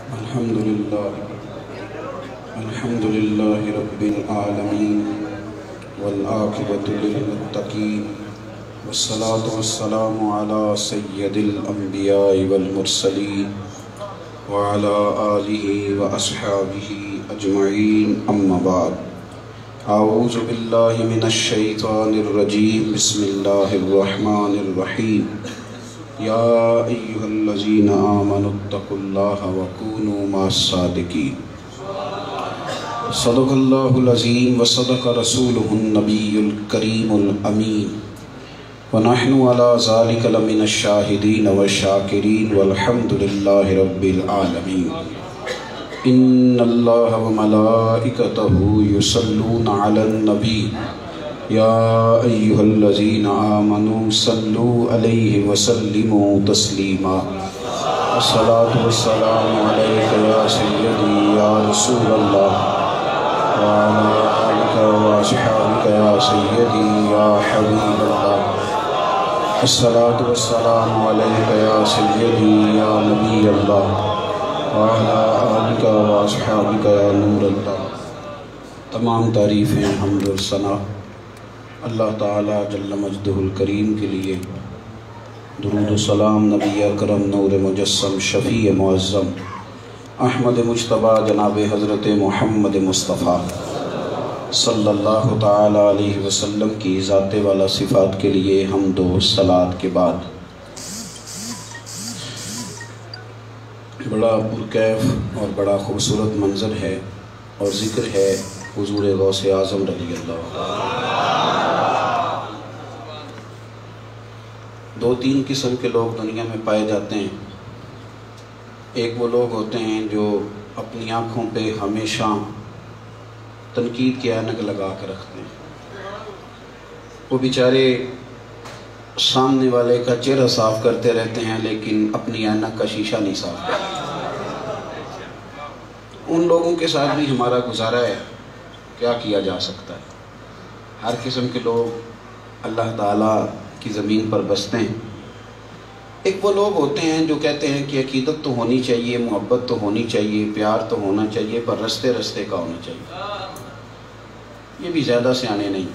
الحمد لله رب العالمين والعاقبة للمتقين والصلاة والسلام على سيد الأنبياء والمرسلين وعلى آله وأصحابه أجمعين أما بعد أعوذ بالله من الشيطان الرجيم بسم الله الرحمن الرحيم يا أيها الذين آمنوا اتقوا الله وكونوا مع الصادقين صدق الله العظيم وصدق رسوله النبي الكريم الأمين ونحن على ذلك لمن الشاهدين والشاكرين والحمد لله رب العالمين إن الله وملائكته يصلون على النبي يا أيها الذين آمنوا صلوا عليه وسلموا تسليما الصلاة والسلام عليك يا سيدي يا رسول الله وعلى آلك وأصحابك يا سيدي يا حبيب الله الصلاة والسلام عليك يا سيدي يا نبي الله وعلى آلك وأصحابك يا نور الله. تمام تعریفیں حمد و ثنا اللہ تعالیٰ جل مجدہ الکریم کے لیے، درود و سلام نبی اکرم نور مجسم شفیع معظم احمد مجتبیٰ جناب حضرت محمد مصطفیٰ صلی اللہ تعالیٰ علیہ وسلم کی ذات والا صفات کے لیے حمد و صلات کے بعد بڑا پرکیف اور بڑا خوبصورت منظر ہے اور ذکر ہے حضور غوث اعظم رضی اللہ عنہ. دو تین قسم کے لوگ دنیا میں پائے جاتے ہیں. ایک وہ لوگ ہوتے ہیں جو اپنی آنکھوں پہ ہمیشہ تنقید کی اینک لگا کے رکھتے ہیں. وہ بیچارے سامنے والے کا چہرہ صاف کرتے رہتے ہیں لیکن اپنی اینک کا شیشہ نہیں صاف کرتے. ان لوگوں کے ساتھ بھی ہمارا گزارا ہے، کیا کیا جا سکتا ہے. ہر قسم کے لوگ اللہ تعالیٰ کی زمین پر بستے ہیں. ایک وہ لوگ ہوتے ہیں جو کہتے ہیں کہ عقیدت تو ہونی چاہیے، محبت تو ہونی چاہیے، پیار تو ہونا چاہیے، پر رستے رستے کا ہونا چاہیے. یہ بھی زیادہ سیانے نہیں،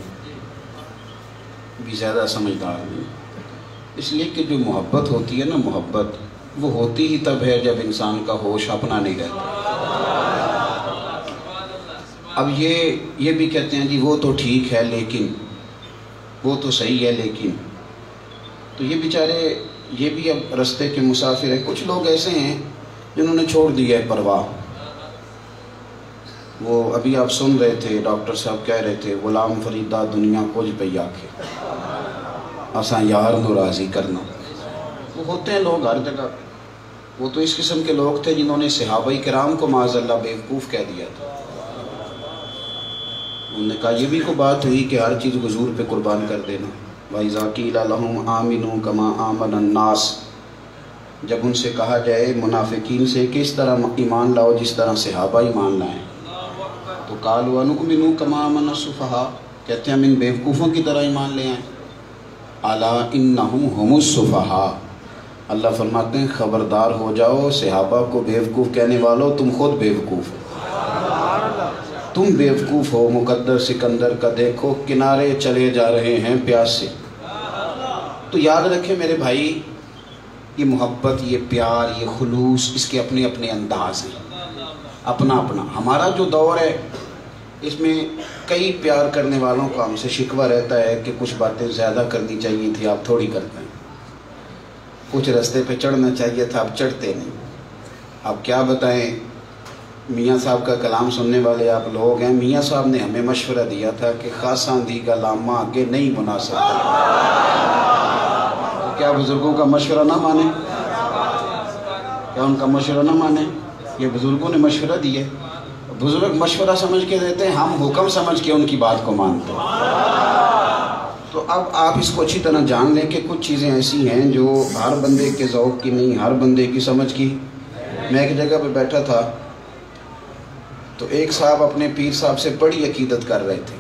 بھی زیادہ سمجھدار نہیں. اس لیے کہ جو محبت ہوتی ہے نا، محبت وہ ہوتی ہی تب ہے جب انسان کا ہوش اپنا نہیں رہتا. اب یہ بھی کہتے ہیں جی وہ تو ٹھیک ہے لیکن، وہ تو صحیح ہے لیکن، تو یہ بیچارے یہ بھی اب رستے کے مسافر ہیں. کچھ لوگ ایسے ہیں جنہوں نے چھوڑ دیا ہے پرواہ. وہ ابھی آپ سن رہے تھے ڈاکٹر صاحب کہہ رہے تھے غلام فریدہ دنیا کچھ پہ آکھے اساں یار نو راضی کرنا. وہ ہوتے ہیں لوگ ہر جگہ. وہ تو اس قسم کے لوگ تھے جنہوں نے صحابہ کرام کو معاذ اللہ بیوقوف کہہ دیا تھا. انہوں نے کہا یہ بھی کوئی بات ہوئی کہ ہر چیز حضور پہ قربان کر دینا. وَإِذَا قِيلَ لَهُمْ آمِنُوا كَمَا آمَنَ النَّاسِ، جب ان سے کہا جائے منافقین سے کہ اس طرح ایمان لاؤ جس طرح صحابہ ایمان لائیں، تو قَالُوا وَنُؤْمِنُوا كَمَا آمَنَ السُّفَهَاءُ، کہتے ہیں ہم ان بیوقوفوں کی طرح ایمان لے آئیں. أَلَا إِنَّهُمْ هُمُ السُّفَهَاءُ، اللہ فرماتے ہیں خبردار ہو جاؤ، صحابہ کو بیوقوف کہنے والوں تم خود بیوقوف ہو. تم بیوقوف ہو. مقدر سکندر کا دیکھو کنارے چلے جا رہے ہیں پیاس سے. تو یاد رکھیں میرے بھائی، یہ محبت، یہ پیار، یہ خلوص، اس کے اپنے اپنے انداز ہیں، اپنا اپنا. ہمارا جو دور ہے اس میں کئی پیار کرنے والوں کا ہم سے شکوہ رہتا ہے کہ کچھ باتیں زیادہ کرنی چاہیے تھی، آپ تھوڑی کرتے ہیں. کچھ رستے پہ چڑھنا چاہیے تھا، آپ چڑھتے نہیں. آپ کیا بتائیں، میاں صاحب کا کلام سننے والے آپ لوگ ہیں. میاں صاحب نے ہمیں مشورہ دیا تھا کہ خاصاں دی کا لامہ آگے نہیں بنا سکتا. کیا بزرگوں کا مشورہ نہ مانیں؟ کیا ان کا مشورہ نہ مانیں؟ یہ بزرگوں نے مشورہ دیے. بزرگ مشورہ سمجھ کے دیتے ہیں، ہم حکم سمجھ کے ان کی بات کو مانتے ہیں. تو اب آپ اس کو اچھی طرح جان لیں کہ کچھ چیزیں ایسی ہیں جو ہر بندے کے ذوق کی نہیں، ہر بندے کی سمجھ کی. میں ایک جگہ پہ بیٹھا تھا تو ایک صاحب اپنے پیر صاحب سے بڑی عقیدت کر رہے تھے.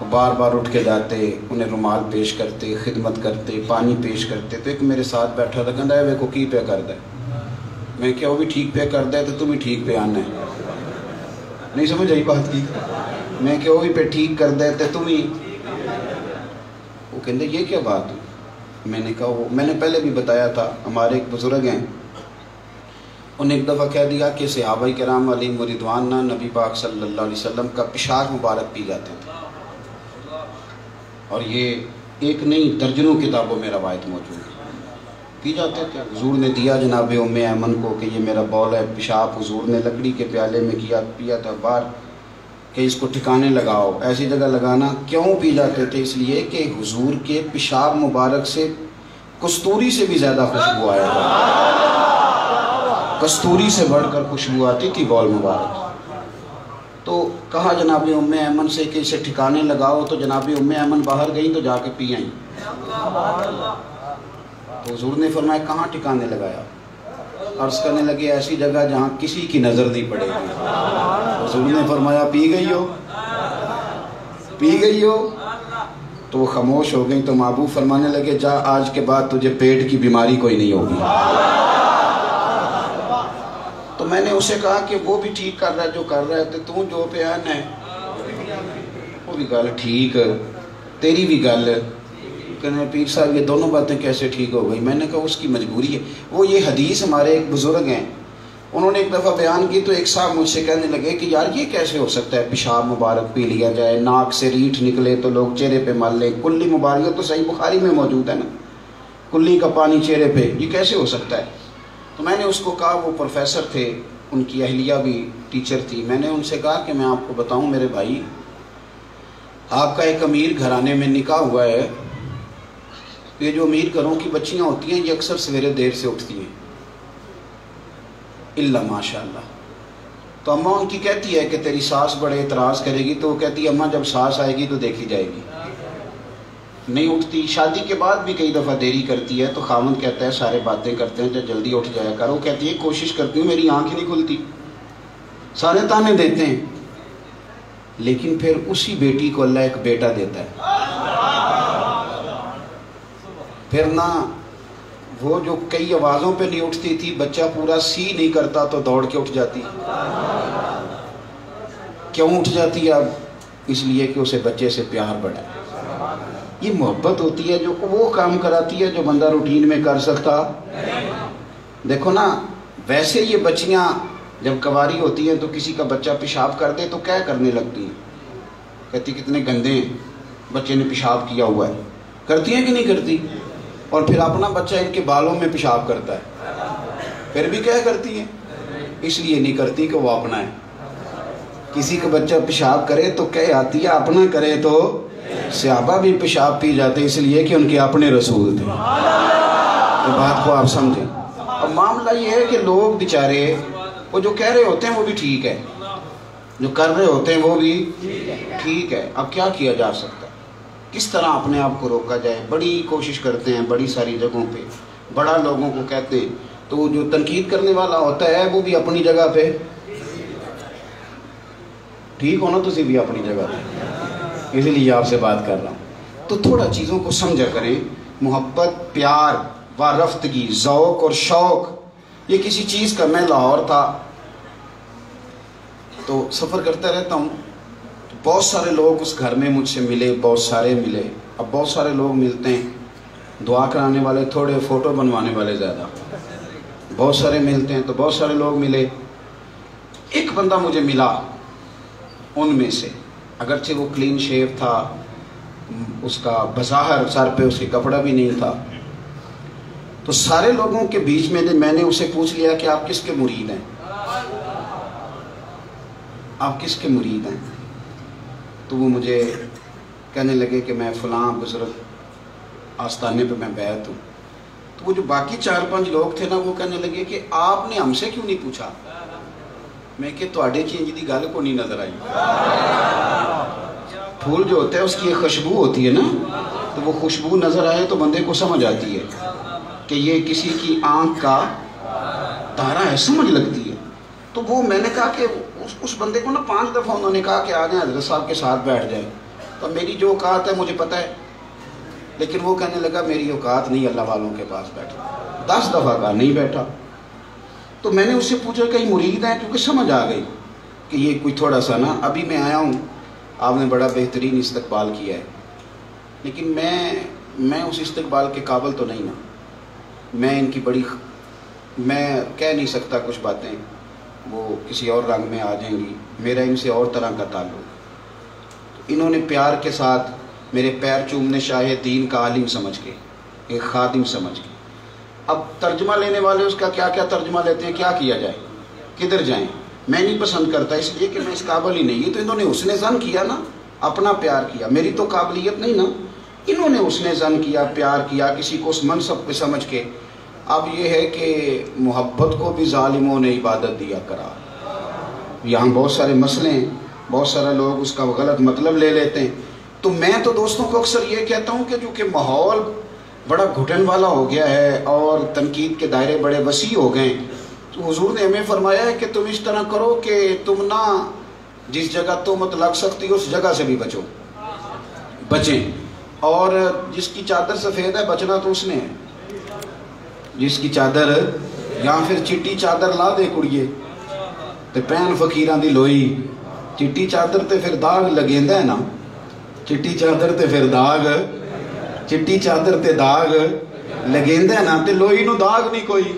وہ بار بار اٹھ کے جاتے، انہیں رومال پیش کرتے، خدمت کرتے، پانی پیش کرتے. تو ایک میرے ساتھ بیٹھا تھا، کہندا ہے ویکھو کی پیا کردا ہے. میں کہ وہ بھی ٹھیک پہ کر دے تو تم ہی ٹھیک پہ آنا ہے. نہیں سمجھ آئی بات کی؟ میں کہ وہ بھی پہ ٹھیک کر دے تو تم ہی. وہ کہتے یہ کیا بات ہوئی؟ میں نے کہا وہ میں نے پہلے بھی بتایا تھا، ہمارے ایک بزرگ ہیں، انہوں نے ایک دفعہ کہہ دیا کہ صحابہ کرام علیہم رضوان نبی پاک صلی اللہ علیہ وسلم کا پیشاب مبارک پی جاتے تھے. اور یہ ایک نہیں درجنوں کتابوں میں روایت موجود ہے، پی جاتے تھے. حضور نے دیا جناب ام ایمن کو کہ یہ میرا بول ہے پیشاب، حضور نے لکڑی کے پیالے میں پیا تھا بار کہ اس کو ٹھکانے لگاؤ. ایسی جگہ لگانا کیوں پی جاتے تھے؟ اس لیے کہ حضور کے پیشاب مبارک سے کستوری سے بھی زیادہ خوشبو آیا تھا، کستوری سے بڑھ کر خوشبو آتی تھی بول مبارک. تو کہا جناب ام ایمن سے کہ اسے ٹھکانے لگاؤ، تو جناب ام ایمن باہر گئیں تو جا کے پی آئیں. تو حضور نے فرمایا کہاں ٹھکانے لگایا؟ عرض کرنے لگے ایسی جگہ جہاں کسی کی نظر نہیں پڑے گی. حضور نے فرمایا پی گئی ہو، پی گئی ہو. تو وہ خاموش ہو گئی. تو محبوب فرمانے لگے جا آج کے بعد تجھے پیٹ کی بیماری کوئی نہیں ہوگی. تو میں نے اسے کہا کہ وہ بھی ٹھیک کر رہا ہے جو کر رہا ہے، تو جو پہ آنا ہے وہ بھی گل ٹھیک، تیری بھی گل. کہنے پیر صاحب یہ دونوں باتیں کیسے ٹھیک ہو گئی؟ میں نے کہا اس کی مجبوری ہے. وہ یہ حدیث ہمارے ایک بزرگ ہیں، انہوں نے ایک دفعہ بیان کی تو ایک صاحب مجھ سے کہنے لگے کہ یار یہ کیسے ہو سکتا ہے پیشاب مبارک پی لیا جائے، ناک سے ریٹھ نکلے تو لوگ چہرے پہ مل لیں. کلی مبارک تو صحیح بخاری میں موجود ہے نا، کلی کا پانی چہرے پہ، یہ کیسے ہو سکتا ہے؟ تو میں نے اس کو کہا، وہ پروفیسر تھے، ان کی اہلیہ بھی ٹیچر تھی. میں نے ان سے کہا کہ میں آپ کو بتاؤں میرے بھائی، آپ کا ایک امیر گھرانے میں نکاح ہوا ہے. یہ جو امیر گھروں کی بچیاں ہوتی ہیں یہ اکثر سویرے دیر سے اٹھتی ہیں، اللہ ماشاء اللہ. تو اماں ان کی کہتی ہے کہ تیری ساس بڑے اعتراض کرے گی، تو وہ کہتی ہے اماں جب ساس آئے گی تو دیکھی جائے گی. نہیں اٹھتی. شادی کے بعد بھی کئی دفعہ دیری کرتی ہے تو خاوند کہتا ہے سارے باتیں کرتے ہیں جب جلدی اٹھ جایا کر. وہ کہتی ہے کوشش کرتی ہوں میری آنکھ نہیں کھلتی، سارے تانے دیتے ہیں. لیکن پھر اسی بیٹی کو اللہ ایک بیٹا دیتا ہے. پھر نہ وہ جو کئی آوازوں پہ نہیں اٹھتی تھی، بچہ پورا سی نہیں کرتا تو دوڑ کے اٹھ جاتی. کیوں اٹھ جاتی ہے اب؟ اس لیے کہ اسے بچے سے پیار بڑھا ہے. یہ محبت ہوتی ہے جو وہ کام کراتی ہے جو بندہ روٹین میں کر سکتا. دیکھو نا، ویسے یہ بچیاں جب کواری ہوتی ہیں تو کسی کا بچہ پیشاب کر دے تو کیا کرنے لگتی ہیں؟ کہتی کتنے گندے ہیں، بچے نے پیشاب کیا ہوا ہے. کرتی ہیں کہ نہیں کرتی؟ اور پھر اپنا بچہ ان کے بالوں میں پیشاب کرتا ہے، پھر بھی کیا کرتی ہیں؟ اس لیے نہیں کرتی کہ وہ اپنا ہے. کسی کا بچہ پیشاب کرے تو کہہ آتی ہے، اپنا کرے تو. صحابہ بھی پیشاب پی جاتے اس لیے کہ ان کے اپنے رسول تھے. یہ بات کو آپ سمجھیں. اور معاملہ یہ ہے کہ لوگ بیچارے وہ جو کہہ رہے ہوتے ہیں وہ بھی ٹھیک ہے، جو کر رہے ہوتے ہیں وہ بھی ٹھیک ہے. اب کیا کیا جا سکتا ہے؟ کس طرح اپنے آپ کو روکا جائے؟ بڑی کوشش کرتے ہیں بڑی ساری جگہوں پہ، بڑا لوگوں کو کہتے ہیں. تو جو تنقید کرنے والا ہوتا ہے وہ بھی اپنی جگہ پہ ٹھیک ہونا، تسی بھی اپنی جگہ پہ، اسی لیے آپ سے بات کر رہا ہوں. تو تھوڑا چیزوں کو سمجھا کریں. محبت، پیار، وارفتگی، ذوق اور شوق. یہ کسی چیز کا، میں لاہور تھا تو سفر کرتا رہتا ہوں، تو بہت سارے لوگ اس گھر میں مجھ سے ملے، بہت سارے ملے. اب بہت سارے لوگ ملتے ہیں، دعا کرانے والے تھوڑے، فوٹو بنوانے والے زیادہ. بہت سارے ملتے ہیں تو بہت سارے لوگ ملے. ایک بندہ مجھے ملا ان میں سے، اگرچہ وہ کلین شیو تھا، اس کا بظاہر سر پہ اس کے کپڑا بھی نہیں تھا. تو سارے لوگوں کے بیچ میں نے اسے پوچھ لیا کہ آپ کس کے مرید ہیں؟ آپ کس کے مرید ہیں؟ تو وہ مجھے کہنے لگے کہ میں فلاں بزرگ آستانے پہ میں بیعت ہوں. تو وہ جو باقی 4-5 لوگ تھے نا، وہ کہنے لگے کہ آپ نے ہم سے کیوں نہیں پوچھا؟ میں کہ تواڈے چ انج دی گل کو نہیں نظر آئی. پھول جو ہوتا ہے اس کی ایک خوشبو ہوتی ہے نا، تو وہ خوشبو نظر آئے تو بندے کو سمجھ آتی ہے کہ یہ کسی کی آنکھ کا تارا ہے، سمجھ لگتی ہے. تو وہ میں نے کہا کہ اس بندے کو نا 5 دفعہ انہوں نے کہا کہ آ جائیں حضرت صاحب کے ساتھ بیٹھ جائیں. تو میری جو اوقات ہے مجھے پتہ ہے، لیکن وہ کہنے لگا میری اوقات نہیں اللہ والوں کے پاس بیٹھا. 10 دفعہ کہا نہیں بیٹھا. تو میں نے اس سے پوچھا کہیں مرید ہیں، کیونکہ سمجھ آ گئی کہ یہ کوئی تھوڑا سا نا، ابھی میں آیا ہوں، آپ نے بڑا بہترین استقبال کیا ہے، لیکن میں اس استقبال کے قابل تو نہیں نا، میں ان کی میں کہہ نہیں سکتا کچھ باتیں، وہ کسی اور رنگ میں آ جائیں گی، میرا ان سے اور طرح کا تعلق۔ انہوں نے پیار کے ساتھ میرے پیر چومنے چاہے، دین کا عالم سمجھ کے، ایک خادم سمجھ کے۔ اب ترجمہ لینے والے اس کا کیا کیا ترجمہ لیتے ہیں، کیا کیا جائے، کدھر جائیں، میں نہیں پسند کرتا، اس لیے کہ میں اس قابل ہی نہیں۔ یہ تو انہوں نے حسن ظن کیا نا، اپنا پیار کیا، میری تو قابلیت نہیں نا، انہوں نے حسن ظن کیا، پیار کیا کسی کو اس منصب پہ سمجھ کے۔ اب یہ ہے کہ محبت کو بھی ظالموں نے عبادت دیا قرار۔ یہاں بہت سارے مسئلے ہیں، بہت سارے لوگ اس کا غلط مطلب لے لیتے ہیں، تو میں تو دوستوں کو اکثر یہ کہتا ہوں کہ جو کہ ماحول بڑا گھٹن والا ہو گیا ہے اور تنقید کے دائرے بڑے وسیع ہو گئے، تو حضور نے ہمیں فرمایا ہے کہ تم اس طرح کرو کہ تم نہ جس جگہ تہمت لگ سکتی ہو اس جگہ سے بھی بچیں، اور جس کی چادر سفید ہے بچنا تو اس نے ہے، جس کی چادر یا پھر چٹی چادر لا دے کڑیے تے پین فقیران دی لوئی، چٹی چادر تے پھر داغ لگیندا ہے نا، چٹی چادر تے پھر داغ، چٹی چادر تے داغ لگیندا ہے نا، تے لوئی نو داغ نہیں کوئی۔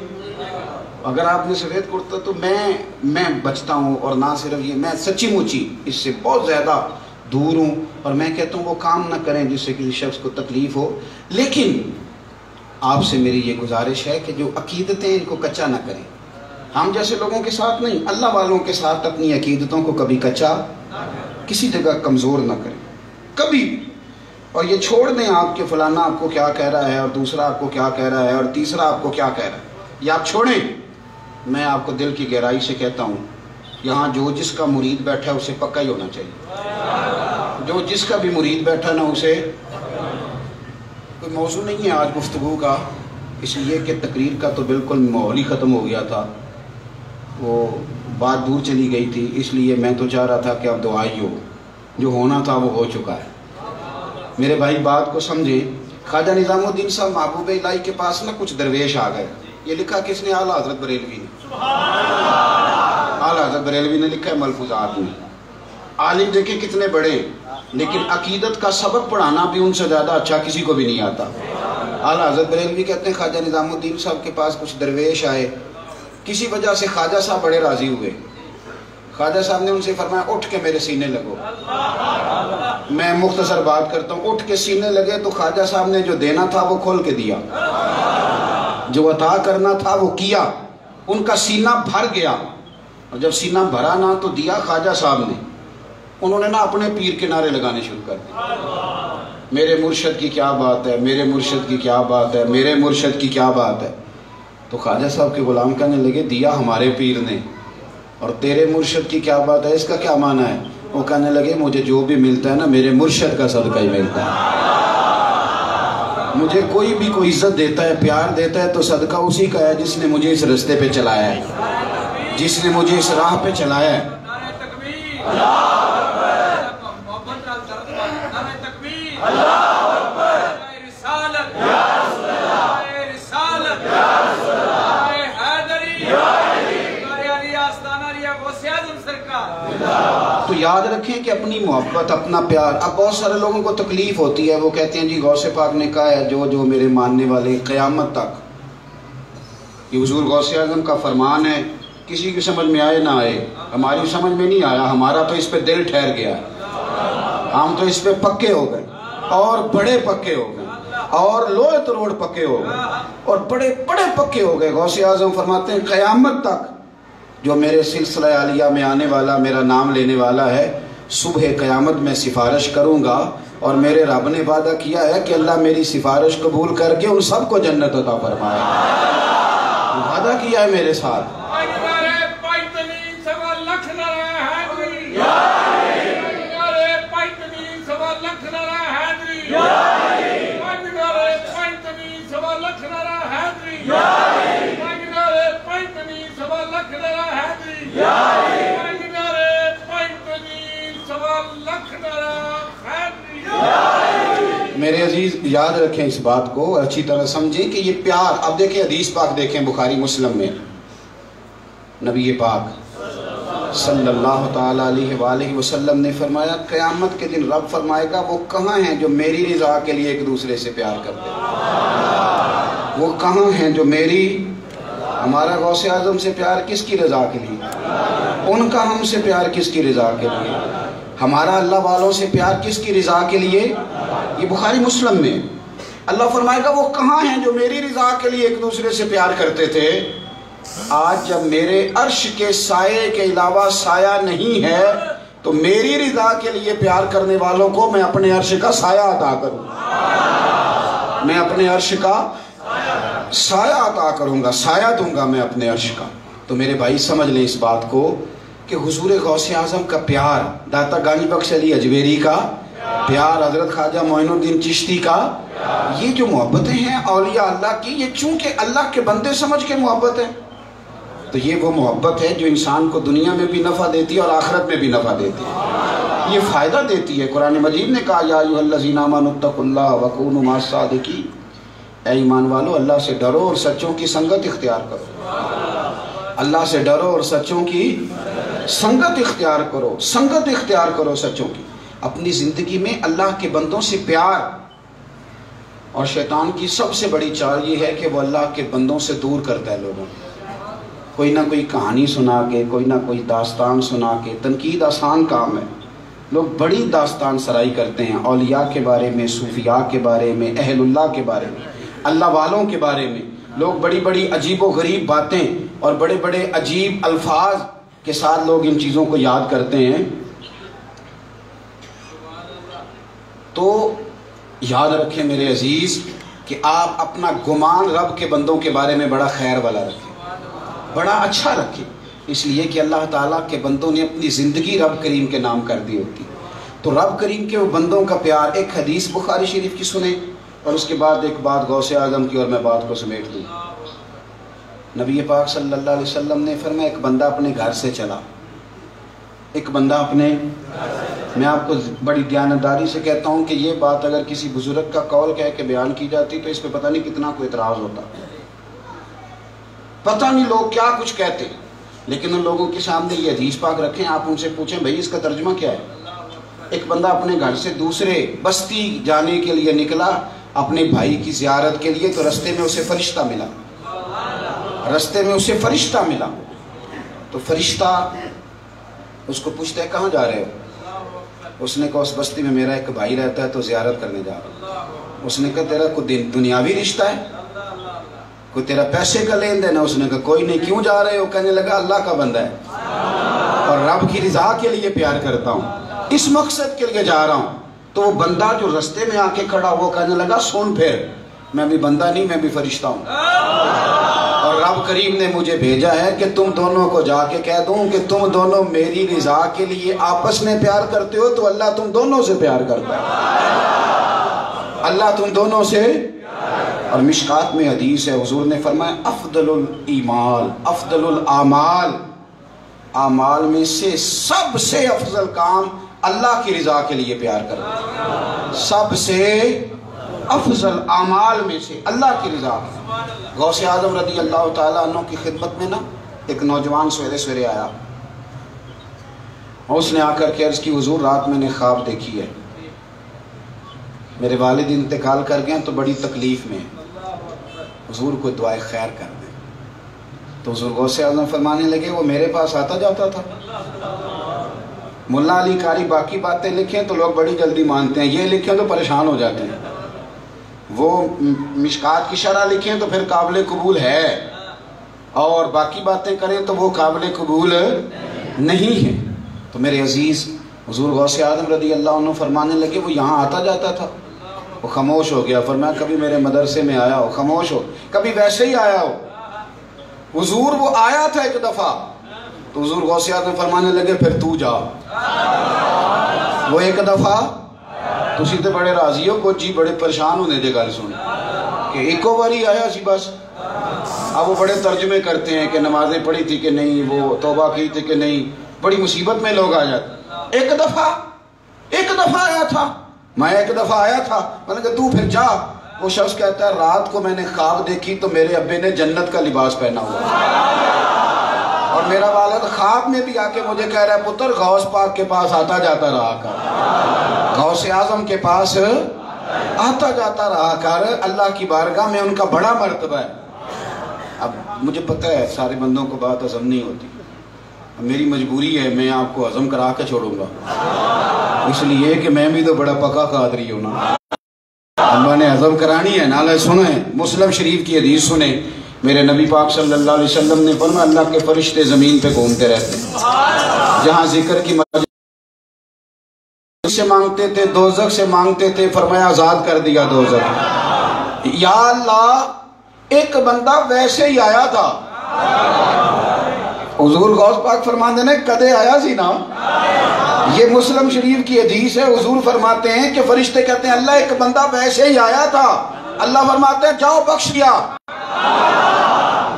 اگر آپ نے سفید کرتا تو میں بچتا ہوں، اور نہ صرف یہ، میں سچی مچی اس سے بہت زیادہ دور ہوں، اور میں کہتا ہوں وہ کام نہ کریں جس سے کسی شخص کو تکلیف ہو۔ لیکن آپ سے میری یہ گزارش ہے کہ جو عقیدتیں ان کو کچا نہ کریں، ہم جیسے لوگوں کے ساتھ نہیں، اللہ والوں کے ساتھ اپنی عقیدتوں کو کبھی کچا، کسی جگہ کمزور نہ کریں کبھی۔ اور یہ چھوڑ دیں آپ کے فلانا آپ کو کیا کہہ رہا ہے، اور دوسرا آپ کو کیا کہہ رہا ہے، اور تیسرا آپ کو کیا کہہ رہا ہے، یہ آپ چھوڑیں۔ میں آپ کو دل کی گہرائی سے کہتا ہوں، یہاں جو جس کا مرید بیٹھا ہے اسے پکا ہی ہونا چاہیے، جو جس کا بھی مرید بیٹھا نا اسے، کوئی موضوع نہیں ہے آج گفتگو کا، اس لیے کہ تقریر کا تو بالکل ماحول ہی ختم ہو گیا تھا، وہ بات دور چلی گئی تھی، اس لیے میں تو چاہ رہا تھا کہ اب دعا ہی ہو، جو ہونا تھا وہ ہو چکا ہے۔ میرے بھائی بات کو سمجھیں، خواجہ نظام الدین صاحب محبوب الہی کے پاس نا کچھ درویش آ گئے، یہ لکھا کس نے؟ اعلیٰ حضرت بریلوی نے، اعلیٰ حضرت بریلوی نے لکھا ہے ملفوظات میں۔ عالم دیکھیں کتنے بڑے، لیکن عقیدت کا سبق پڑھانا بھی ان سے زیادہ اچھا کسی کو بھی نہیں آتا۔ اعلیٰ حضرت بریلوی کہتے ہیں خواجہ نظام الدین صاحب کے پاس کچھ درویش آئے، کسی وجہ سے خواجہ صاحب بڑے راضی ہوئے، خواجہ صاحب نے ان سے فرمایا اٹھ کے میرے سینے لگو۔ میں مختصر بات کرتا ہوں، اٹھ کے سینے لگے تو خواجہ صاحب نے جو دینا تھا وہ کھول کے دیا، جو عطا کرنا تھا وہ کیا، ان کا سینہ بھر گیا، اور جب سینہ بھرا نا تو دیا خواجہ صاحب نے، انہوں نے نا اپنے پیر کے نعرے لگانے شروع کر دیے، میرے مرشد کی کیا بات ہے، میرے مرشد کی کیا بات ہے، میرے مرشد کی کیا بات ہے۔ تو خواجہ صاحب کے غلام کہنے لگے دیا ہمارے پیر نے، اور تیرے مرشد کی کیا بات ہے، اس کا کیا معنی ہے؟ وہ کہنے لگے مجھے جو بھی ملتا ہے نا میرے مرشد کا صدقہ ہی ملتا ہے، مجھے کوئی بھی کوئی عزت دیتا ہے، پیار دیتا ہے تو صدقہ اسی کا ہے جس نے مجھے اس رستے پہ چلایا ہے، جس نے مجھے اس راہ پہ چلایا ہے۔ تو یاد رکھیں کہ اپنی محبت، اپنا پیار، اب بہت سارے لوگوں کو تکلیف ہوتی ہے، وہ کہتے ہیں جی غوث پاک نے کہا ہے جو میرے ماننے والے قیامت تک، یہ حضور غوث اعظم کا فرمان ہے، کسی کی سمجھ میں آئے نہ آئے، ہماری سمجھ میں نہیں آیا، ہمارا تو اس پہ دل ٹھہر گیا، ہم تو اس پہ پکے ہو گئے، اور بڑے پکے ہو گئے، اور لوہے تروڑ پکے ہو گئے، اور بڑے بڑے پکے ہو گئے۔ غوث اعظم فرماتے ہیں قیامت تک جو میرے سلسلہ عالیہ میں آنے والا، میرا نام لینے والا ہے، صبح قیامت میں سفارش کروں گا، اور میرے رب نے وعدہ کیا ہے کہ اللہ میری سفارش قبول کر کے ان سب کو جنت عطا فرمائے، وعدہ کیا ہے میرے ساتھ۔ میرے عزیز یاد رکھیں اس بات کو، اچھی طرح سمجھیں کہ یہ پیار، اب دیکھیں حدیث پاک دیکھیں بخاری مسلم میں، نبی پاک صلی اللہ تعالیٰ علیہ وآلہ وسلم نے فرمایا قیامت کے دن رب فرمائے گا وہ کہاں ہیں جو میری رضا کے لیے ایک دوسرے سے پیار کرتے ہیں؟ وہ کہاں ہیں جو ہمارا غوث اعظم سے پیار کس کی رضا کے لیے؟ ان کا ہم سے پیار کس کی رضا کے لیے؟ ہمارا اللہ والوں سے پیار کس کی رضا کے لیے؟ یہ بخاری مسلم میں اللہ فرمائے گا وہ کہاں ہیں جو میری رضا کے لیے ایک دوسرے سے پیار کرتے تھے؟ آج جب میرے عرش کے سائے کے علاوہ سایہ نہیں ہے تو میری رضا کے لیے پیار کرنے والوں کو میں اپنے عرش کا سایہ عطا کروں، میں اپنے عرش کا سایہ عطا کروں گا، سایہ دوں گا میں اپنے عرش کا۔ تو میرے بھائی سمجھ لیں اس بات کو کہ حضور غوث اعظم کا پیار، داتا گانی بخش علی اجمیری کا پیار، حضرت خواجہ معین الدین چشتی کا، یہ جو محبتیں ہیں اولیاء اللہ کی، یہ چونکہ اللہ کے بندے سمجھ کے محبت ہے، تو یہ وہ محبت ہے جو انسان کو دنیا میں بھی نفع دیتی ہے اور آخرت میں بھی نفع دیتی ہے، یہ فائدہ دیتی ہے۔ قرآن مجید نے کہا یا ایھا الذین آمنوا اتقوا اللہ وکونوا مع الصادقین، اے ایمان والو اللہ سے ڈرو اور سچوں کی سنگت اختیار کرو، اللہ سے ڈرو اور سچوں کی سنگت اختیار کرو، سنگت اختیار کرو سچوں کی۔ اپنی زندگی میں اللہ کے بندوں سے پیار، اور شیطان کی سب سے بڑی چال یہ ہے کہ وہ اللہ کے بندوں سے دور کرتا ہے لوگوں کو، کوئی نہ کوئی کہانی سنا کے، کوئی نہ کوئی داستان سنا کے۔ تنقید آسان کام ہے، لوگ بڑی داستان سرائی کرتے ہیں اولیاء کے بارے میں، صوفیاء کے بارے میں، اہل اللہ کے بارے میں، اللہ والوں کے بارے میں۔ لوگ بڑی بڑی عجیب و غریب باتیں اور بڑے بڑے عجیب الفاظ کے ساتھ لوگ ان چیزوں کو یاد کرتے ہیں۔ تو یاد رکھیں میرے عزیز کہ آپ اپنا گمان رب کے بندوں کے بارے میں بڑا خیر والا رکھیں، بڑا اچھا رکھیں، اس لیے کہ اللہ تعالیٰ کے بندوں نے اپنی زندگی رب کریم کے نام کر دی ہوتی۔ تو رب کریم کے وہ بندوں کا پیار، ایک حدیث بخاری شریف کی سنیں اور اس کے بعد ایک بات غوث اعظم کی، اور میں بات کو سمیٹ دوں۔ نبی پاک صلی اللہ علیہ وسلم نے فرمایا ایک بندہ اپنے گھر سے چلا، ایک بندہ میں آپ کو بڑی دیانتداری سے کہتا ہوں کہ یہ بات اگر کسی بزرگ کا قول کہہ کے بیان کی جاتی تو اس پہ پتہ نہیں کتنا کوئی اعتراض ہوتا، پتہ نہیں لوگ کیا کچھ کہتے، لیکن ان لوگوں کے سامنے یہ حدیث پاک رکھیں، آپ ان سے پوچھیں بھائی اس کا ترجمہ کیا ہے۔ ایک بندہ اپنے گھر سے دوسرے بستی جانے کے لیے نکلا اپنے بھائی کی زیارت کے لیے، تو رستے میں اسے فرشتہ ملا، رستے میں اسے فرشتہ ملا، تو فرشتہ اس کو پوچھتا ہے کہاں جا رہے ہو؟ اس نے کہا اس بستی میں میرا ایک بھائی رہتا ہے تو زیارت کرنے جا رہا ہوں۔ اس نے کہا تیرا کوئی دنیاوی رشتہ ہے، کوئی تیرا پیسے کا لین دین ہے؟ اس نے کہا کوئی نہیں۔ کیوں جا رہے ہو؟ کہنے لگا اللہ کا بندہ ہے اور رب کی رضا کے لیے پیار کرتا ہوں، اس مقصد کے لیے جا رہا ہوں۔ تو وہ بندہ جو رستے میں آ کے کھڑا وہ کہنے لگا سن پھر، میں بھی بندہ نہیں، میں بھی فرشتہ ہوں، اور رب کریم نے مجھے بھیجا ہے کہ تم دونوں کو جا کے کہہ دوں کہ تم دونوں میری رضا کے لیے آپس میں پیار کرتے ہو تو اللہ تم دونوں سے پیار کرتا ہے، اللہ تم دونوں سے۔ اور مشکات میں حدیث ہے، حضور نے فرمایا افضل الایمان، افضل الاعمال، اعمال میں سے سب سے افضل کام اللہ کی رضا کے لیے پیار کرنا، سب سے افضل اعمال میں سے اللہ کی رضا۔ غوث اعظم رضی اللہ تعالیٰ عنہ کی خدمت میں ایک نوجوان سویرے سویرے آیا اور اس نے آ کر کے عرض کی حضور رات میں نے خواب دیکھی ہے، میرے والد انتقال کر گئے تو بڑی تکلیف میں، حضور کو دعائے خیر کر دیں۔ تو حضور غوث اعظم فرمانے لگے وہ میرے پاس آتا جاتا تھا، ملا علی قاری باقی باتیں لکھیں تو لوگ بڑی جلدی مانتے ہیں، یہ لکھیں تو پریشان ہو جاتے ہیں، وہ مشکات کی شرح لکھیں تو پھر قابل قبول ہے، اور باقی باتیں کریں تو وہ قابل قبول نہیں ہے۔ تو میرے عزیز حضور غوث اعظم رضی اللہ عنہ فرمانے لگے وہ یہاں آتا جاتا تھا، وہ خاموش ہو گیا، فرمایا کبھی میرے مدرسے میں آیا ہو خاموش ہو، کبھی ویسے ہی آیا ہو۔ حضور وہ آیا تھا ایک دفعہ، تو حضور غوث اعظم فرمانے لگے پھر تو جا، وہ ایک دفعہ تسی تے بڑے راضی ہو، کوئی جی بڑے پریشان ہونے دے گل سن کہ ایکو باری آیا سی بس۔ اب وہ بڑے ترجمے کرتے ہیں کہ نمازیں پڑھی تھی کہ نہیں، وہ توبہ کی تھی کہ نہیں، بڑی مصیبت میں لوگ آ جاتے۔ ایک دفعہ آیا تھا، میں ایک دفعہ آیا تھا، میں نے کہا تو پھر جا۔ وہ شخص کہتا ہے رات کو میں نے خواب دیکھی تو میرے ابے نے جنت کا لباس پہنا ہوا اور میرا والد خواب میں بھی آ کے مجھے کہہ رہا ہے پتر غوث پاک کے پاس آتا جاتا رہا کر، غوث اعظم کے پاس آتا جاتا رہا کر، اللہ کی بارگاہ میں ان کا بڑا مرتبہ ہے۔ اب مجھے پتہ ہے سارے بندوں کو بات ہضم نہیں ہوتی، میری مجبوری ہے، میں آپ کو ہضم کرا کے چھوڑوں گا، اس لیے کہ میں بھی تو بڑا پکا قادری ہوں نا، اللہ نے ہضم کرانی ہے۔ نالے سنیں، مسلم شریف کی حدیث سنیں، میرے نبی پاک صلی اللہ علیہ وسلم نے فرمایا اللہ کے فرشتے زمین پہ گھومتے رہتے ہیں، جہاں ذکر کی مجلس سے مانگتے تھے، دوزخ سے مانگتے تھے، فرمایا آزاد کر دیا دوزخ۔ یا اللہ ایک بندہ ویسے ہی آیا تھا، حضور غوث پاک فرماتے ہیں کدے آیا سی نا، یہ مسلم شریف کی حدیث ہے، حضور فرماتے ہیں کہ فرشتے کہتے ہیں اللہ ایک بندہ ویسے ہی آیا تھا، اللہ فرماتے ہیں جاؤ بخش دیا۔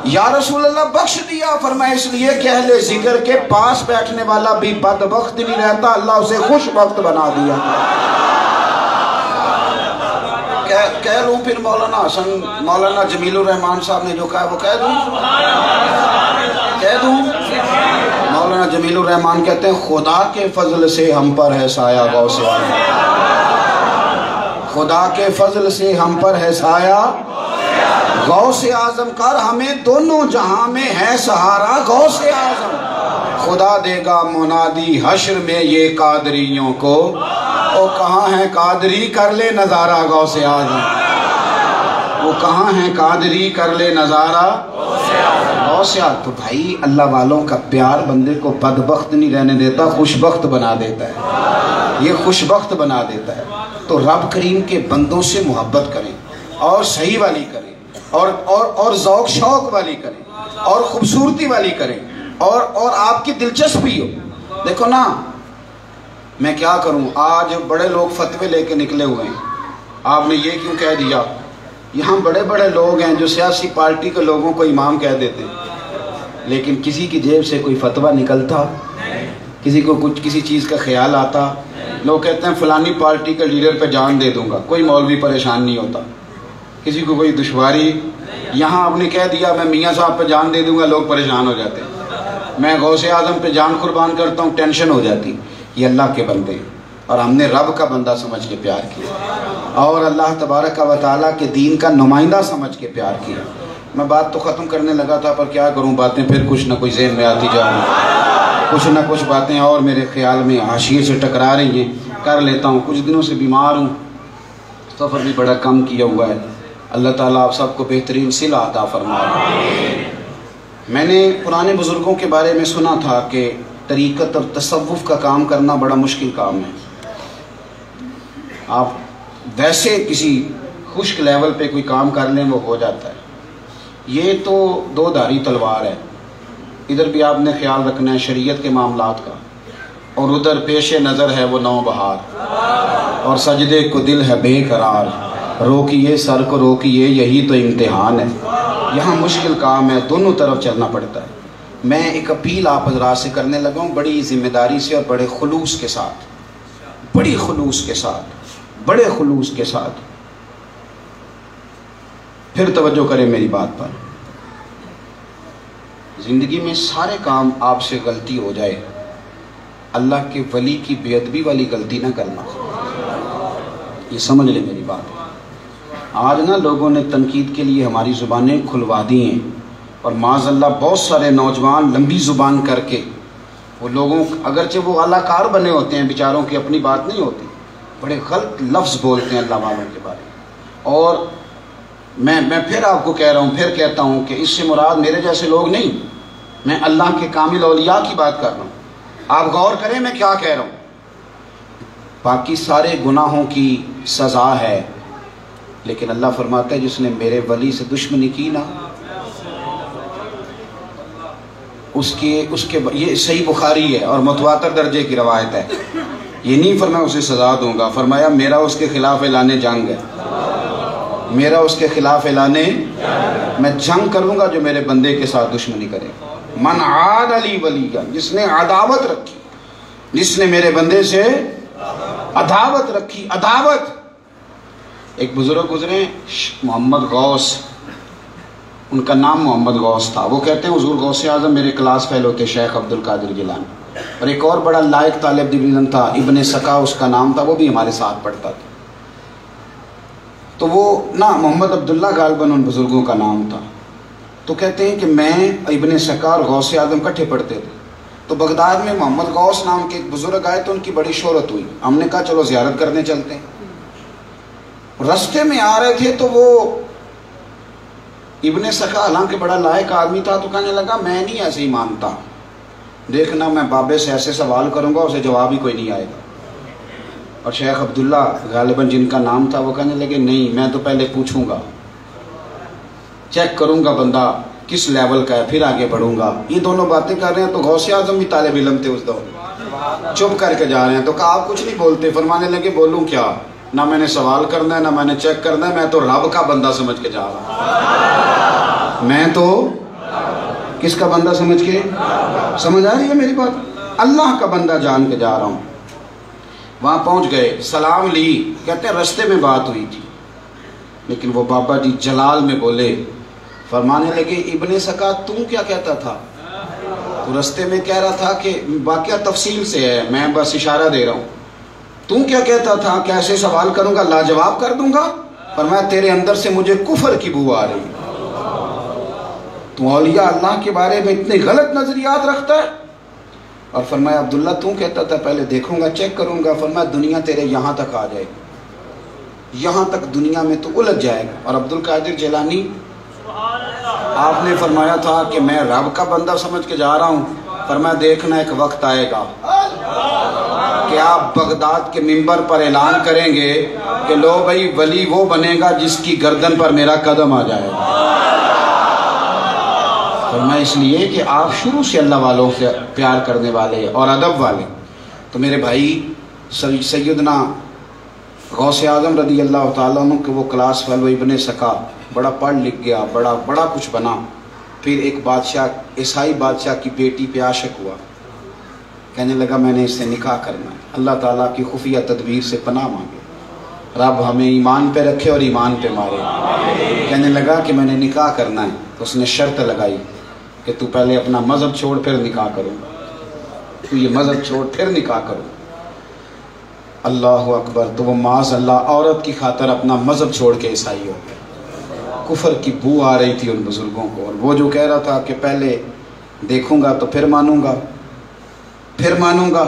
یا رسول اللہ بخش دیا؟ فرمایا اس لیے کہ اہل ذکر کے پاس بیٹھنے والا بھی بدبخت نہیں رہتا، اللہ اسے خوش بخت بنا دیا۔ کہہ لوں پھر مولانا جمیل الرحمان صاحب نے جو کہا وہ کہہ دوں؟ مولانا جمیل الرحمان کہتے ہیں خدا کے فضل سے ہم پر ہے سایہ غوث اعظم، خدا کے فضل سے ہم پر ہے سایہ غوث اعظم کر، ہمیں دونوں جہاں میں ہے سہارا غوث اعظم۔ خدا دے گا منادی حشر میں یہ قادریوں کو، وہ کہاں ہیں قادری کر لے نظارہ غوث اعظم، وہ کہاں ہیں قادری کر لے نظارہ غوث اعظم۔ تو بھائی اللہ والوں کا پیار بندے کو بدبخت نہیں رہنے دیتا، خوشبخت بنا دیتا ہے، یہ خوشبخت بنا دیتا ہے۔ تو رب کریم کے بندوں سے محبت کریں اور صحیح والی کریں، اور ذوق شوق والی کریں، اور خوبصورتی والی کریں، اور آپ کی دلچسپی ہو۔ دیکھو نا میں کیا کروں، آج بڑے لوگ فتوے لے کے نکلے ہوئے ہیں، آپ نے یہ کیوں کہہ دیا؟ یہاں بڑے بڑے لوگ ہیں جو سیاسی پارٹی کے لوگوں کو امام کہہ دیتے ہیں، لیکن کسی کی جیب سے کوئی فتویٰ نکلتا، کسی کو کچھ کسی چیز کا خیال آتا؟ لوگ کہتے ہیں فلانی پارٹی کے لیڈر پہ جان دے دوں گا، کوئی مولوی پریشان نہیں ہوتا، کسی کو کوئی دشواری، یہاں آپ نے کہہ دیا میں میاں صاحب پہ جان دے دوں گا، لوگ پریشان ہو جاتے ہیں، میں غوث اعظم پہ جان قربان کرتا ہوں، ٹینشن ہو جاتی۔ یہ اللہ کے بندے ہیں اور ہم نے رب کا بندہ سمجھ کے پیار کیا اور اللہ تبارک و تعالیٰ کے دین کا نمائندہ سمجھ کے پیار کیا۔ میں بات تو ختم کرنے لگا تھا پر کیا کروں، باتیں پھر کچھ نہ کچھ ذہن میں آتی جا رہی ہیں، کچھ نہ کچھ باتیں اور میرے خیال میں حاشیے سے ٹکرا رہی ہیں، کر لیتا ہوں۔ کچھ دنوں سے بیمار ہوں، سفر بھی بڑا کم کیا ہوا ہے، اللہ تعالیٰ آپ سب کو بہترین صلہ عطا فرمائے۔ میں نے پرانے بزرگوں کے بارے میں سنا تھا کہ طریقت اور تصوف کا کام کرنا بڑا مشکل کام ہے، آپ ویسے کسی خشک لیول پہ کوئی کام کر لیں وہ ہو جاتا ہے، یہ تو دو دھاری تلوار ہے، ادھر بھی آپ نے خیال رکھنا ہے شریعت کے معاملات کا، اور ادھر پیش نظر ہے وہ نو بہار، اور سجدے کو دل ہے بے قرار، روکیے سر کو روکیے یہی تو امتحان ہے۔ یہاں مشکل کام ہے، دونوں طرف چلنا پڑتا ہے۔ میں ایک اپیل آپ حضرات سے کرنے لگا ہوں بڑی ذمہ داری سے اور بڑے خلوص کے ساتھ، بڑے خلوص کے ساتھ، پھر توجہ کریں میری بات پر۔ زندگی میں سارے کام آپ سے غلطی ہو جائے، اللہ کے ولی کی بے ادبی والی غلطی نہ کرنا، یہ سمجھ لیں میری بات۔ آج نا لوگوں نے تنقید کے لیے ہماری زبانیں کھلوا دی ہیں، اور معاذ اللہ بہت سارے نوجوان لمبی زبان کر کے وہ لوگوں، اگرچہ وہ اعلیٰ کار بنے ہوتے ہیں، بیچاروں کی اپنی بات نہیں ہوتی، بڑے غلط لفظ بولتے ہیں اللہ والوں کے بارے میں۔ اور میں پھر آپ کو کہہ رہا ہوں، پھر کہتا ہوں کہ اس سے مراد میرے جیسے لوگ نہیں، میں اللہ کے کامل اولیاء کی بات کر رہا ہوں۔ آپ غور کریں میں کیا کہہ رہا ہوں، باقی سارے گناہوں کی سزا ہے، لیکن اللہ فرماتا ہے جس نے میرے ولی سے دشمنی کی نا، اس کے یہ صحیح بخاری ہے اور متواتر درجے کی روایت ہے، یہ نہیں فرمایا اسے سزا دوں گا، فرمایا میرا اس کے خلاف اعلان جنگ ہے، میرا اس کے خلاف اعلان، میں جنگ کروں گا جو میرے بندے کے ساتھ دشمنی کرے۔ من عاد علی ولیہ، جس نے عداوت رکھی، جس نے میرے بندے سے عداوت رکھی، عداوت۔ ایک بزرگ گزرے محمد غوث، ان کا نام محمد غوث تھا. وہ کہتے ہیں حضور غوث اعظم میرے کلاس فیلو تھے شیخ عبد القادر جیلانی. اور ایک اور بڑا لائق طالب علم تھا ابن سکا اس کا نام تھا, وہ بھی ہمارے ساتھ پڑھتا تھا. تو وہ نا محمد عبداللہ غالباً ان بزرگوں کا نام تھا. تو کہتے ہیں کہ میں ابن سکا اور غوث اعظم کٹھے پڑھتے تھے. تو بغداد میں محمد غوث نام کے ایک بزرگ آئے تو ان کی بڑی شہرت ہوئی. ہم نے کہا چلو زیارت کرنے چلتے ہیں. رستے میں آ رہے تھے تو وہ ابن سکا حالانکہ بڑا لائق آدمی تھا تو کہنے لگا میں نہیں ایسے ہی مانتا, دیکھنا میں بابے سے ایسے سوال کروں گا اسے جواب ہی کوئی نہیں آئے گا. اور شیخ عبداللہ غالباً جن کا نام تھا وہ کہنے لگے نہیں میں تو پہلے پوچھوں گا, چیک کروں گا بندہ کس لیول کا ہے, پھر آگے بڑھوں گا. یہ دونوں باتیں کر رہے ہیں تو غوث اعظم بھی طالب علم تھے اس دور, چپ کر کے جا رہے ہیں. تو کہا آپ کچھ نہیں بولتے. فرمانے لگے بولوں کیا, نہ میں نے سوال کرنا ہے نہ میں نے چیک کرنا ہے, میں تو رب کا بندہ سمجھ کے جا رہا ہوں. میں تو کس کا بندہ سمجھ کے, سمجھ آ رہی ہے میری بات, اللہ کا بندہ جان کے جا رہا ہوں. وہاں پہنچ گئے, سلام لی. کہتے ہیں رستے میں بات ہوئی تھی لیکن وہ بابا جی جلال میں بولے. فرمانے لگے ابن سکا تم کیا کہتا تھا؟ تو رستے میں کہہ رہا تھا کہ واقعہ تفصیل سے ہے, میں بس اشارہ دے رہا ہوں. تم کیا کہتا تھا, کیسے سوال کروں گا, لاجواب کر دوں گا. فرمایا تیرے اندر سے مجھے کفر کی بو آ رہی ہے, تو اولیاء اللہ کے بارے میں اتنے غلط نظریات رکھتا ہے. اور فرمایا عبداللہ تم کہتا تھا پہلے دیکھوں گا چیک کروں گا. فرمایا دنیا تیرے یہاں تک آ جائے گی, یہاں تک دنیا میں تو الجھ جائے گا. اور عبد القادر جیلانی آپ نے فرمایا تھا کہ میں رب کا بندہ سمجھ کے جا رہا ہوں. فرمایا دیکھنا ایک وقت آئے گا کہ آپ بغداد کے منبر پر اعلان کریں گے کہ لو بھائی ولی وہ بنے گا جس کی گردن پر میرا قدم آ جائے گا. فرمایا اس لیے کہ آپ شروع سے اللہ والوں سے پیار کرنے والے اور ادب والے. تو میرے بھائی سیدنا غوث اعظم رضی اللہ تعالیٰ عنہ کہ وہ کلاس فیلو ابن سکا بڑا پڑھ لکھ گیا, بڑا کچھ بنا. پھر ایک بادشاہ, عیسائی بادشاہ کی بیٹی پہ عاشق ہوا, کہنے لگا میں نے اس سے نکاح کرنا ہے. اللہ تعالیٰ کی خفیہ تدبیر سے پناہ مانگے, رب ہمیں ایمان پہ رکھے اور ایمان پہ مارے. کہنے لگا کہ میں نے نکاح کرنا ہے. تو اس نے شرط لگائی کہ تو پہلے اپنا مذہب چھوڑ پھر نکاح کروں, تو یہ مذہب چھوڑ پھر نکاح کروں. اللہ اکبر. تو وہ معاذ اللہ عورت کی خاطر اپنا مذہب چھوڑ کے عیسائی ہو گیا. کفر کی بو آ رہی تھی ان بزرگوں کو. اور وہ جو کہہ رہا تھا کہ پہلے دیکھوں گا تو پھر مانوں گا, پھر مانوں گا,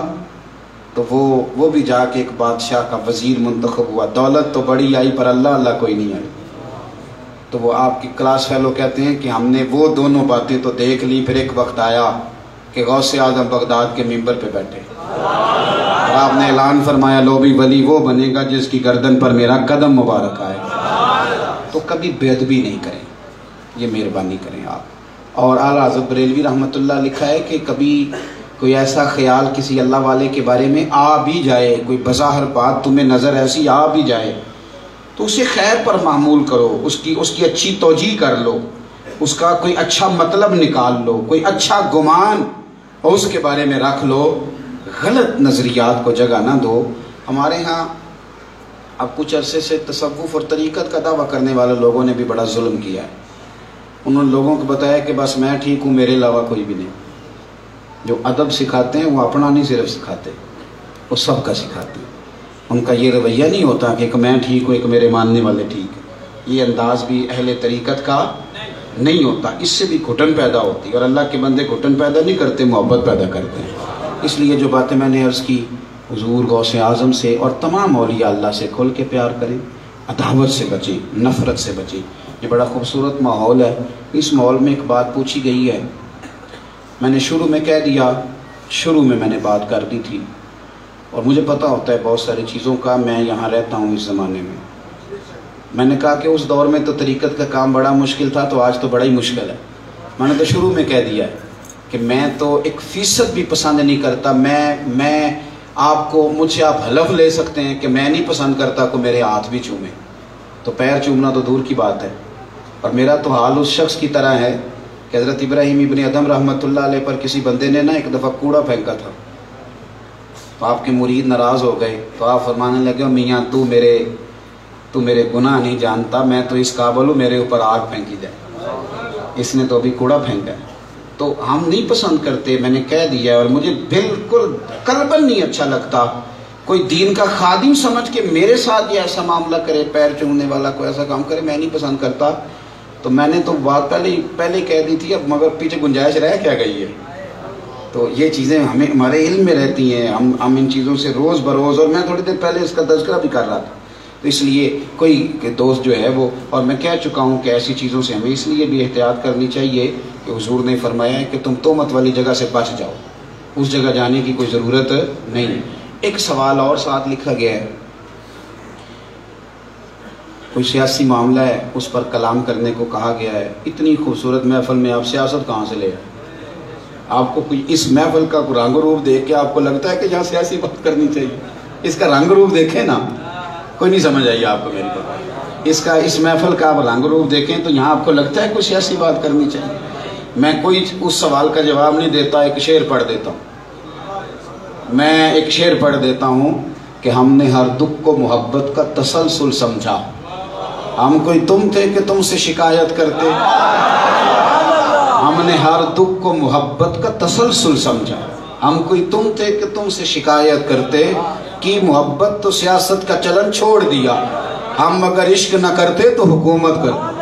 تو وہ بھی جا کے ایک بادشاہ کا وزیر منتخب ہوا. دولت تو بڑی آئی پر اللہ کوئی نہیں آئی. تو وہ آپ کی کلاس فیلو کہتے ہیں کہ ہم نے وہ دونوں باتیں تو دیکھ لی. پھر ایک وقت آیا کہ غوث اعظم بغداد کے منبر پہ بیٹھے اور آپ نے اعلان فرمایا لو بھی ولی وہ بنے گا جس کی گردن پر میرا قدم مبارک آئے. تو کبھی بے ادبی نہیں کریں, یہ مہربانی کریں آپ. اور اعلیٰ حضرت بریلوی رحمۃ اللہ لکھا ہے کہ کبھی کوئی ایسا خیال کسی اللہ والے کے بارے میں آ بھی جائے, کوئی بظاہر بات تمہیں نظر ایسی آ بھی جائے, تو اسے خیر پر معمول کرو, اس کی اچھی توجیہ کر لو, اس کا کوئی اچھا مطلب نکال لو, کوئی اچھا گمان اور اس کے بارے میں رکھ لو. غلط نظریات کو جگہ نہ دو. ہمارے ہاں اب کچھ عرصے سے تصوف اور طریقت کا دعویٰ کرنے والے لوگوں نے بھی بڑا ظلم کیا ہے. انہوں نے لوگوں کو بتایا کہ بس میں ٹھیک ہوں, میرے علاوہ کوئی بھی نہیں. جو ادب سکھاتے ہیں وہ اپنا نہیں صرف سکھاتے, وہ سب کا سکھاتے ہیں. ان کا یہ رویہ نہیں ہوتا کہ ایک میں ٹھیک ہوں ایک میرے ماننے والے ٹھیک ہیں. یہ انداز بھی اہل طریقت کا نہیں ہوتا. اس سے بھی گھٹن پیدا ہوتی ہے, اور اللہ کے بندے گھٹن پیدا نہیں کرتے, محبت پیدا کرتے ہیں. اس لیے جو باتیں میں نے عرض کی, حضور غوث اعظم سے اور تمام اولیاء اللہ سے کھل کے پیار کریں, عداوت سے بچیں, نفرت سے بچیں. یہ بڑا خوبصورت ماحول ہے. اس ماحول میں ایک بات پوچھی گئی ہے, میں نے شروع میں کہہ دیا, شروع میں نے بات کر دی تھی, اور مجھے پتہ ہوتا ہے بہت ساری چیزوں کا, میں یہاں رہتا ہوں اس زمانے میں. میں نے کہا کہ اس دور میں تو طریقت کا کام بڑا مشکل تھا, تو آج تو بڑا ہی مشکل ہے. میں نے تو شروع میں کہہ دیا ہے کہ میں تو 1% بھی پسند نہیں کرتا. میں آپ کو, مجھ سے آپ حلف لے سکتے ہیں کہ میں نہیں پسند کرتا کہ میرے ہاتھ بھی چومے, تو پیر چومنا تو دور کی بات ہے. اور میرا تو حال اس شخص کی طرح ہے کہ حضرت ابراہیم ابن ادم رحمۃ اللہ علیہ پر کسی بندے نے ایک دفعہ کوڑا پھینکا تھا, تو آپ کے مرید ناراض ہو گئے. تو آپ فرمانے لگے میاں تو میرے گناہ نہیں جانتا, میں تو اس قابل ہوں میرے اوپر آگ پھینکی جائے. اس نے تو ابھی کوڑا پھینکا ہے. تو ہم نہیں پسند کرتے، میں نے کہہ دیا، اور مجھے بالکل قلباً نہیں اچھا لگتا کوئی دین کا خادم سمجھ کے میرے ساتھ یہ ایسا معاملہ کرے، پیر چومنے والا کوئی ایسا کام کرے، میں نہیں پسند کرتا. تو میں نے تو بات پہلے کہہ دی تھی، اب مگر پیچھے گنجائش رہ کیا گئی ہے. تو یہ چیزیں ہمارے علم میں رہتی ہیں، ہم ان چیزوں سے روز بروز، اور میں تھوڑی دیر پہلے اس کا تذکرہ بھی کر رہا تھا. تو اس لیے کوئی دوست جو ہے وہ، اور میں کہہ چکا ہوں کہ ایسی چیزوں سے ہمیں اس لیے بھی احتیاط کرنی چاہیے کہ حضور نے فرمایا ہے کہ تم تہمت والی جگہ سے بچ جاؤ، اس جگہ جانے کی کوئی ضرورت نہیں. ایک سوال اور ساتھ لکھا گیا ہے، کوئی سیاسی معاملہ ہے، اس پر کلام کرنے کو کہا گیا ہے. اتنی خوبصورت محفل میں آپ سیاست کہاں سے لے آئے؟ آپ کو کوئی اس محفل کا رنگ روپ دیکھ کے آپ کو لگتا ہے کہ یہاں سیاسی بات کرنی چاہیے؟ اس کا رنگ روپ دیکھیں نا، کوئی نہیں سمجھ آئی آپ کو میری بات. اس محفل کا آپ رنگ روپ دیکھیں تو یہاں آپ کو لگتا ہے کوئی سیاسی بات کرنی چاہیے؟ میں کوئی اس سوال کا جواب نہیں دیتا، ایک شعر پڑھ دیتا ہوں. میں ایک شعر پڑھ دیتا ہوں کہ ہم نے ہر دکھ کو محبت کا تسلسل سمجھا. ہم کوئی تم تھے کہ تم سے شکایت کرتے؟ ہم نے ہر دکھ کو محبت کا تسلسل سمجھا. ہم کوئی تم تھے کہ تم سے شکایت کرتے، کی محبت تو سیاست کا چلن چھوڑ دیا. ہم اگر عشق نہ کرتے تو حکومت کرتے.